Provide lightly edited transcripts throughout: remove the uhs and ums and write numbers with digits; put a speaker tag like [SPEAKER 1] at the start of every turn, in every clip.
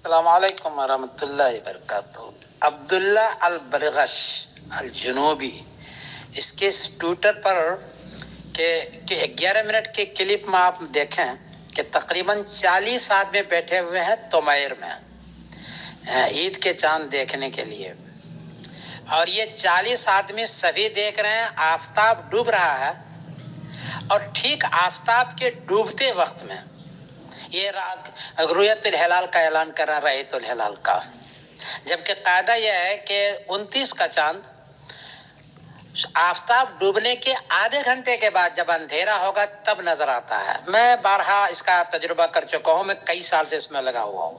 [SPEAKER 1] السلام علیکم ورحمۃ اللہ وبرکاتہ۔ عبداللہ البرغش الجنوبی، اس کے ٹویٹر پر کہ 11 منٹ کے کلپ میں آپ دیکھیں کہ تقریباً 40 آدمی بیٹھے ہوئے ہیں تمیر میں عید کے چاند دیکھنے کے لیے، اور یہ 40 آدمی سبھی دیکھ رہے ہیں آفتاب ڈوب رہا ہے، اور ٹھیک آفتاب کے ڈوبتے وقت میں یہ رؤیت الہلال کا اعلان کر رہا ہے، رأیت الہلال کا، جبکہ قاعدہ یہ ہے کہ 29 کا چاند آفتاب ڈوبنے کے آدھے گھنٹے کے بعد جب اندھیرا ہوگا تب نظر آتا ہے۔ میں بارہا اس کا تجربہ کر چکا ہوں، میں کئی سال سے اس میں لگا ہوا ہوں۔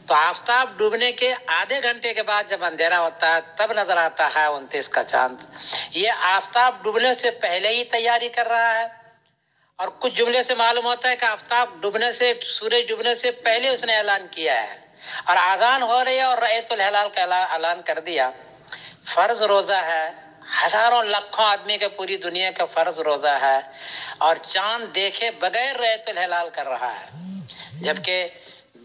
[SPEAKER 1] تو آفتاب ڈوبنے کے آدھے گھنٹے کے بعد جب اندھیرا ہوتا ہے تب نظر آتا ہے 29 کا چاند۔ یہ آفتاب ڈوبنے سے پہلے ہی تیاری کر رہا ہے، اور کچھ جملے سے معلوم ہوتا ہے کہ آفتاب ڈوبنے سے، سورج ڈوبنے سے پہلے اس نے اعلان کیا ہے، اور اذان ہو رہی ہے اور رأیت الہلال کا اعلان کر دیا۔ فرض روزہ ہے، ہزاروں لاکھوں آدمی کے پوری دنیا کا فرض روزہ ہے، اور چاند دیکھے بغیر رأیت الہلال کر رہا ہے، جبکہ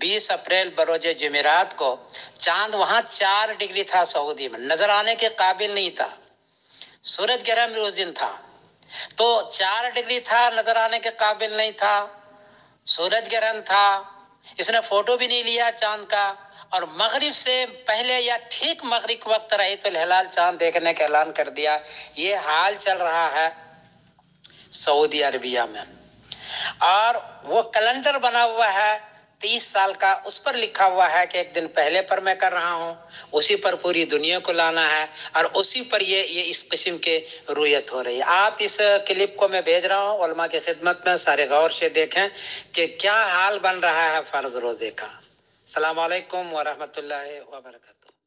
[SPEAKER 1] 20 اپریل بروز جمعرات کو چاند وہاں 4 ڈگری تھا، سعودی میں نظر آنے کے قابل نہیں تھا، سورج گرہن بھی اس دن تھا، تو 4 ڈگری تھا، نظر آنے کے قابل نہیں تھا، سورج گرہن تھا، اس نے فوٹو بھی نہیں لیا چاند کا، اور مغرب سے پہلے یا ٹھیک مغرب کے وقت رأیت الہلال چاند دیکھنے کا اعلان کر دیا۔ یہ حال چل رہا ہے سعودی عربیہ میں، اور وہ کیلنڈر بنا ہوا ہے 30 سال کا، اس پر لکھا ہوا ہے کہ ایک دن پہلے پر میں کر رہا ہوں، اسی پر پوری دنیا کو لانا ہے، اور اسی پر یہ اس قسم کے رؤیت ہو رہی ہے۔ آپ اس کلپ کو میں بھیج رہا ہوں علماء کی خدمت میں، سارے غور سے دیکھیں کہ کیا حال بن رہا ہے فرض روزے کا۔ السلام علیکم ورحمۃ اللہ وبرکاتہ۔